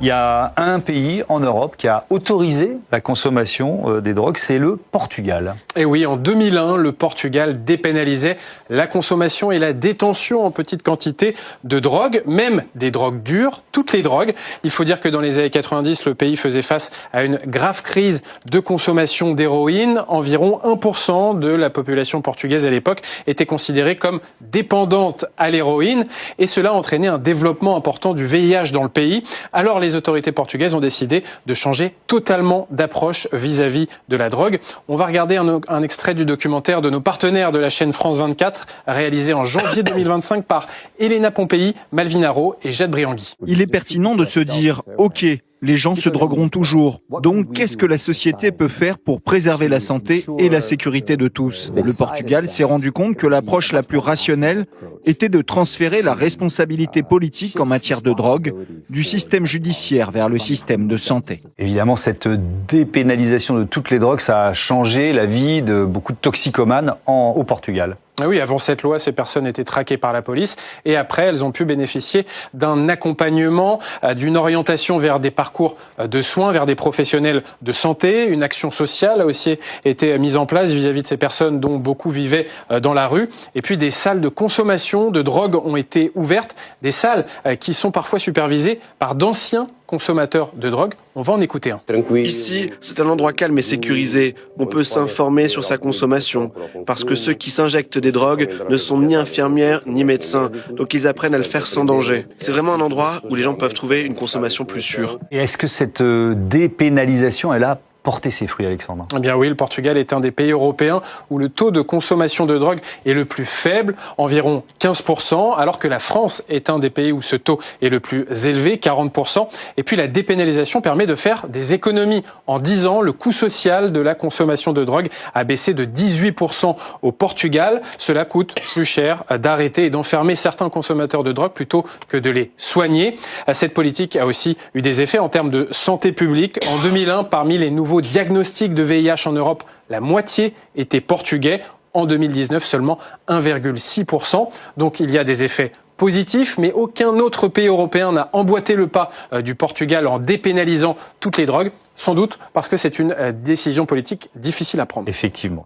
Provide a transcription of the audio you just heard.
Il y a un pays en Europe qui a autorisé la consommation des drogues, c'est le Portugal. Et oui, en 2001, le Portugal dépénalisait la consommation et la détention en petite quantité de drogues, même des drogues dures, toutes les drogues. Il faut dire que dans les années 90, le pays faisait face à une grave crise de consommation d'héroïne. Environ 1% de la population portugaise à l'époque était considérée comme dépendante à l'héroïne et cela a entraîné un développement important du VIH dans le pays. Alors les autorités portugaises ont décidé de changer totalement d'approche vis-à-vis de la drogue. On va regarder un extrait du documentaire de nos partenaires de la chaîne France 24, réalisé en janvier 2025 par Elena Pompei, Malvin Haro et Jade Briangui. Il est pertinent de se dire « Ok, les gens se drogueront toujours. Donc, qu'est-ce que la société peut faire pour préserver la santé et la sécurité de tous ?» Le Portugal s'est rendu compte que l'approche la plus rationnelle était de transférer la responsabilité politique en matière de drogue du système judiciaire vers le système de santé. Évidemment, cette dépénalisation de toutes les drogues, ça a changé la vie de beaucoup de toxicomanes au Portugal. Oui, avant cette loi, ces personnes étaient traquées par la police et après, elles ont pu bénéficier d'un accompagnement, d'une orientation vers des parcours de soins, vers des professionnels de santé. Une action sociale a aussi été mise en place vis-à-vis de ces personnes dont beaucoup vivaient dans la rue. Et puis, des salles de consommation de drogue ont été ouvertes, des salles qui sont parfois supervisées par d'anciens consommateurs de drogue. On va en écouter un. Ici, c'est un endroit calme et sécurisé. On peut s'informer sur sa consommation. Parce que ceux qui s'injectent des drogues ne sont ni infirmières ni médecins. Donc ils apprennent à le faire sans danger. C'est vraiment un endroit où les gens peuvent trouver une consommation plus sûre. Et est-ce que cette dépénalisation, elle a porté ses fruits, Alexandre? Eh bien oui, le Portugal est un des pays européens où le taux de consommation de drogue est le plus faible, environ 15%, alors que la France est un des pays où ce taux est le plus élevé, 40%. Et puis la dépénalisation permet de faire des économies. En 10 ans, le coût social de la consommation de drogue a baissé de 18% au Portugal. Cela coûte plus cher d'arrêter et d'enfermer certains consommateurs de drogue plutôt que de les soigner. Cette politique a aussi eu des effets en termes de santé publique. En 2001, parmi les nouveaux diagnostics de VIH en Europe, la moitié étaient portugais. En 2019, seulement 1,6%. Donc il y a des effets positifs, mais aucun autre pays européen n'a emboîté le pas du Portugal en dépénalisant toutes les drogues, sans doute parce que c'est une décision politique difficile à prendre. Effectivement.